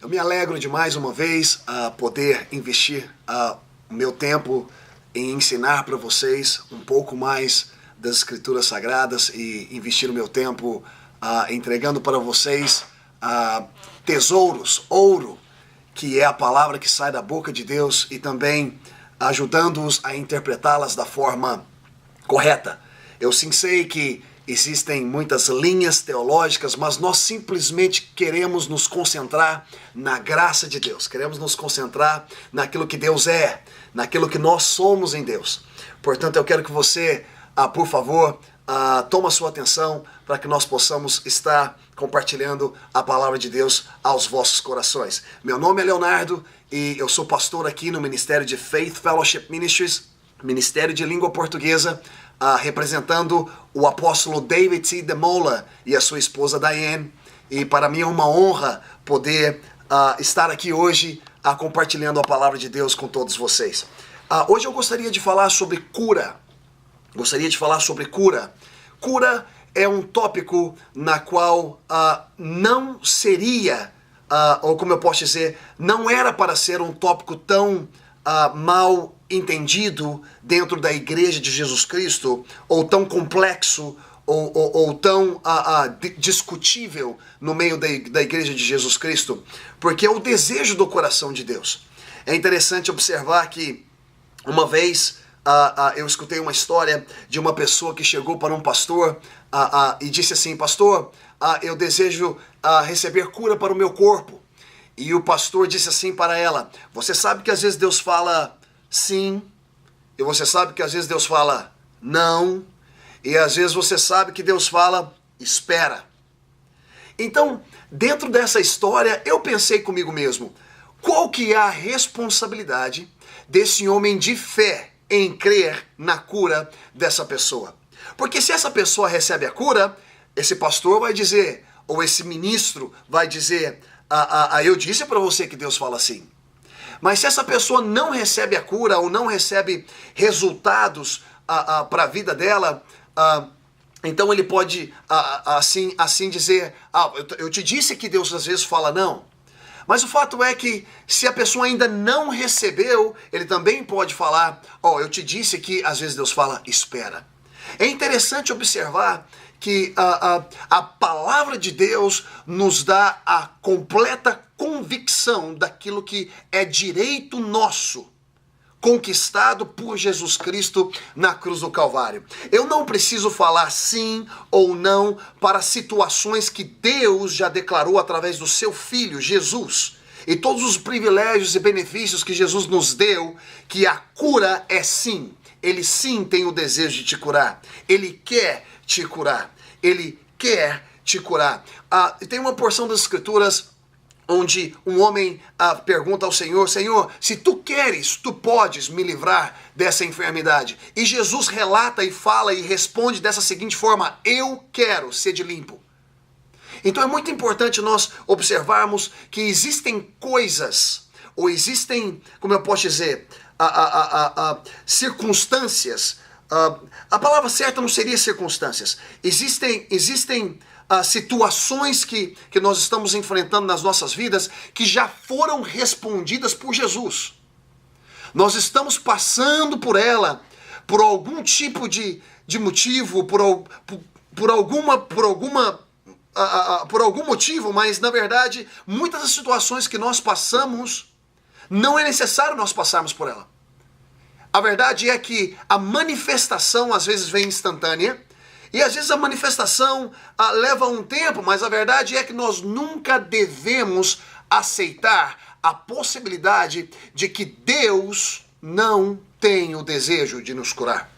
Eu me alegro de mais uma vez poder investir o meu tempo em ensinar para vocês um pouco mais das Escrituras Sagradas e investir o meu tempo entregando para vocês tesouros, ouro, que é a palavra que sai da boca de Deus e também ajudando-os a interpretá-las da forma correta. Eu sim sei que existem muitas linhas teológicas, mas nós simplesmente queremos nos concentrar na graça de Deus. Queremos nos concentrar naquilo que Deus é, naquilo que nós somos em Deus. Portanto, eu quero que você, por favor, tome a sua atenção para que nós possamos estar compartilhando a palavra de Deus aos vossos corações. Meu nome é Leonardo e eu sou pastor aqui no Ministério de Faith Fellowship Ministries, Ministério de Língua Portuguesa, representando o apóstolo David T. Demola e a sua esposa Diane. E para mim é uma honra poder estar aqui hoje compartilhando a palavra de Deus com todos vocês. Hoje eu gostaria de falar sobre cura. Cura é um tópico na qual não seria, ou como eu posso dizer, não era para ser um tópico tão mal entendido dentro da Igreja de Jesus Cristo, ou tão complexo, ou tão discutível no meio da Igreja de Jesus Cristo, porque é o desejo do coração de Deus. É interessante observar que uma vez eu escutei uma história de uma pessoa que chegou para um pastor e disse assim: pastor, eu desejo receber cura para o meu corpo. E o pastor disse assim para ela: você sabe que às vezes Deus fala sim, e você sabe que às vezes Deus fala não, e às vezes você sabe que Deus fala espera. Então, dentro dessa história, eu pensei comigo mesmo, qual que é a responsabilidade desse homem de fé em crer na cura dessa pessoa? Porque se essa pessoa recebe a cura, esse pastor vai dizer, ou esse ministro vai dizer, eu disse para você que Deus fala assim. Mas se essa pessoa não recebe a cura ou não recebe resultados para a vida dela, então ele pode assim dizer, eu te disse que Deus às vezes fala não. Mas o fato é que se a pessoa ainda não recebeu, ele também pode falar, eu te disse que às vezes Deus fala espera. É interessante observar que a palavra de Deus nos dá a completa convicção daquilo que é direito nosso, conquistado por Jesus Cristo na cruz do Calvário. Eu não preciso falar sim ou não para situações que Deus já declarou através do seu Filho, Jesus. E todos os privilégios e benefícios que Jesus nos deu, que a cura é sim. Ele sim tem o desejo de te curar. Ele quer te curar. Ele quer te curar. Tem uma porção das Escrituras onde um homem pergunta ao Senhor: Senhor, se tu queres, tu podes me livrar dessa enfermidade. E Jesus relata e fala e responde dessa seguinte forma: eu quero ser limpo. Então é muito importante nós observarmos que existem coisas, ou existem, como eu posso dizer, circunstâncias. A palavra certa não seria circunstâncias. Existem situações que nós estamos enfrentando nas nossas vidas que já foram respondidas por Jesus. Nós estamos passando por ela por algum tipo de motivo, por algum motivo, mas na verdade muitas das situações que nós passamos não é necessário nós passarmos por ela. A verdade é que a manifestação às vezes vem instantânea, e às vezes a manifestação leva um tempo, mas a verdade é que nós nunca devemos aceitar a possibilidade de que Deus não tem o desejo de nos curar.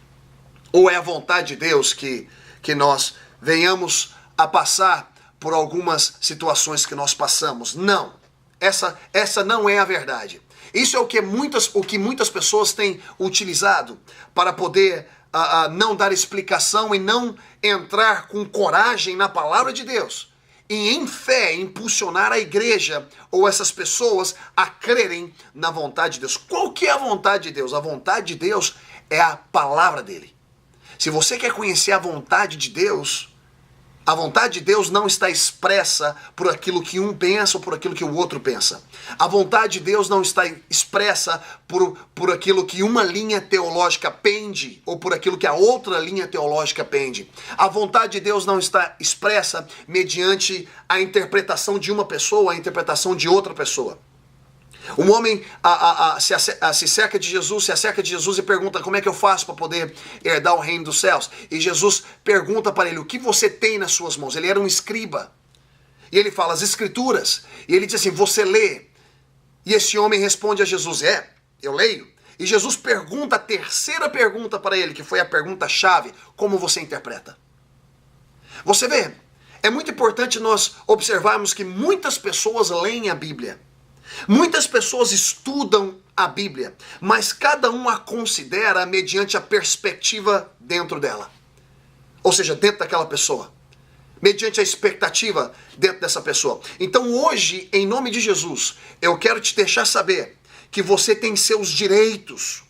Ou é a vontade de Deus que nós venhamos a passar por algumas situações que nós passamos. Não, essa não é a verdade. Isso é o que muitas pessoas têm utilizado para poder não dar explicação e não entrar com coragem na palavra de Deus. E em fé impulsionar a igreja ou essas pessoas a crerem na vontade de Deus. Qual que é a vontade de Deus? A vontade de Deus é a palavra dele. Se você quer conhecer a vontade de Deus, A vontade de Deus não está expressa por aquilo que um pensa ou por aquilo que o outro pensa. A vontade de Deus não está expressa por aquilo que uma linha teológica pende ou por aquilo que a outra linha teológica pende. A vontade de Deus não está expressa mediante a interpretação de uma pessoa ou a interpretação de outra pessoa. Um homem se cerca de Jesus e pergunta: como é que eu faço para poder herdar o reino dos céus? E Jesus pergunta para ele: o que você tem nas suas mãos? Ele era um escriba. E ele fala: as escrituras. E ele diz assim: você lê? E esse homem responde a Jesus: eu leio. E Jesus pergunta a terceira pergunta para ele, que foi a pergunta-chave: como você interpreta? Você vê, é muito importante nós observarmos que muitas pessoas leem a Bíblia. Muitas pessoas estudam a Bíblia, mas cada um a considera mediante a perspectiva dentro dela. Ou seja, dentro daquela pessoa. Mediante a expectativa dentro dessa pessoa. Então hoje, em nome de Jesus, eu quero te deixar saber que você tem seus direitos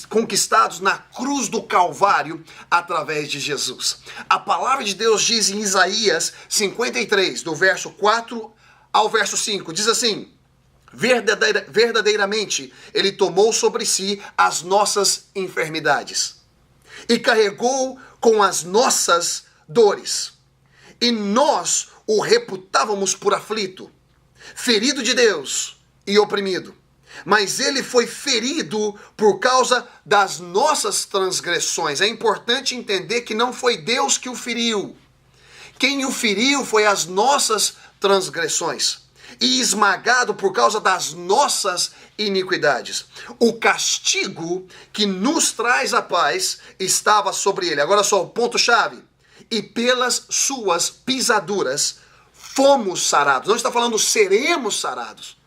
conquistados na cruz do Calvário através de Jesus. A palavra de Deus diz em Isaías 53, do verso 4 ao verso 5, diz assim: verdadeiramente, ele tomou sobre si as nossas enfermidades e carregou com as nossas dores. E nós o reputávamos por aflito, ferido de Deus e oprimido. Mas ele foi ferido por causa das nossas transgressões. É importante entender que não foi Deus que o feriu. Quem o feriu foi as nossas transgressões. E esmagado por causa das nossas iniquidades. O castigo que nos traz a paz estava sobre ele. Agora só o ponto-chave. E pelas suas pisaduras fomos sarados. Não está falando seremos sarados.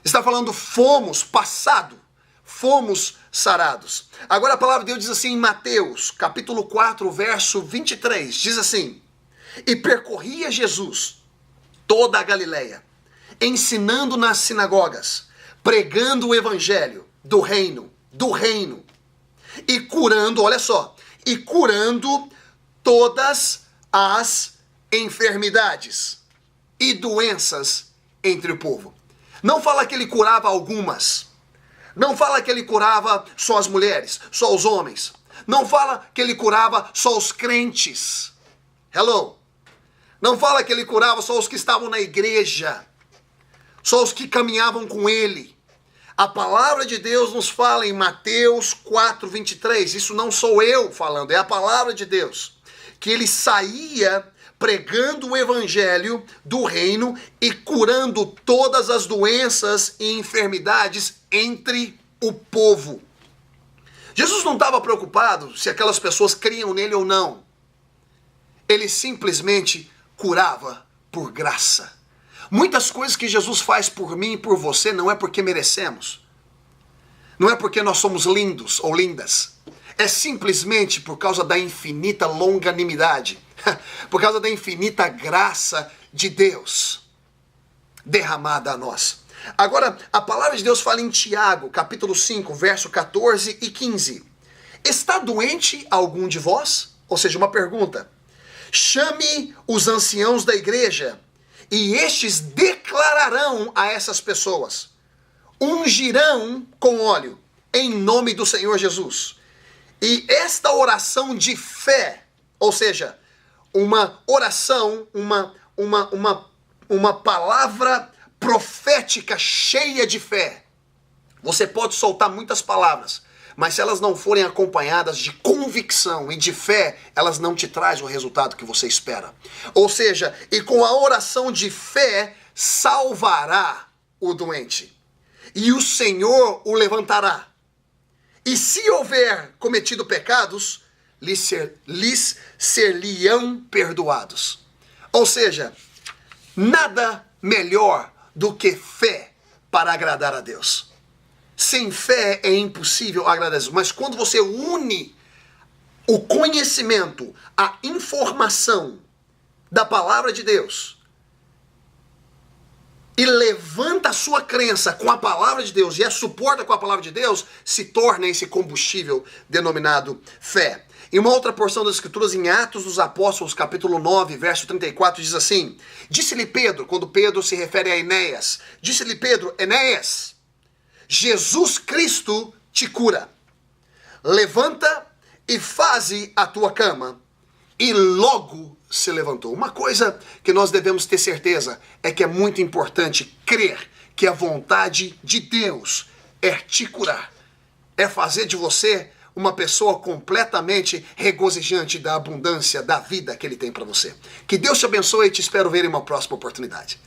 Está falando fomos, passado. Fomos sarados. Agora a palavra de Deus diz assim em Mateus, capítulo 4, verso 23. Diz assim: e percorria Jesus toda a Galileia, ensinando nas sinagogas, pregando o evangelho do reino, e curando, olha só, e curando todas as enfermidades e doenças entre o povo. Não fala que ele curava algumas, não fala que ele curava só as mulheres, só os homens, não fala que ele curava só os crentes. Hello? Não fala que ele curava só os que estavam na igreja, só os que caminhavam com ele. A palavra de Deus nos fala em Mateus 4, 23, isso não sou eu falando, é a palavra de Deus, que ele saía pregando o evangelho do reino e curando todas as doenças e enfermidades entre o povo. Jesus não estava preocupado se aquelas pessoas criam nele ou não. Ele simplesmente curava por graça. Muitas coisas que Jesus faz por mim e por você não é porque merecemos. Não é porque nós somos lindos ou lindas. É simplesmente por causa da infinita longanimidade. Por causa da infinita graça de Deus derramada a nós. Agora, a palavra de Deus fala em Tiago, capítulo 5, verso 14 e 15. Está doente algum de vós? Ou seja, uma pergunta. Chame os anciãos da igreja, e estes declararão a essas pessoas, ungirão com óleo, em nome do Senhor Jesus. E esta oração de fé, ou seja, uma oração, uma palavra profética cheia de fé. Você pode soltar muitas palavras, mas se elas não forem acompanhadas de convicção e de fé, elas não te trazem o resultado que você espera. Ou seja, e com a oração de fé, salvará o doente. E o Senhor o levantará. E se houver cometido pecados, lhes ser-lhe-ão perdoados. Ou seja, nada melhor do que fé para agradar a Deus. Sem fé é impossível agradar a Deus. Mas quando você une o conhecimento, a informação da palavra de Deus e levanta a sua crença com a palavra de Deus e a suporta com a palavra de Deus, se torna esse combustível denominado fé. Em uma outra porção das Escrituras, em Atos dos Apóstolos, capítulo 9, verso 34, diz assim: disse-lhe Pedro, quando Pedro se refere a Enéas, disse-lhe Pedro, Enéas, Jesus Cristo te cura. Levanta e faze a tua cama. E logo se levantou. Uma coisa que nós devemos ter certeza é que é muito importante crer que a vontade de Deus é te curar, é fazer de você uma pessoa completamente regozijante da abundância da vida que Ele tem para você. Que Deus te abençoe e te espero ver em uma próxima oportunidade.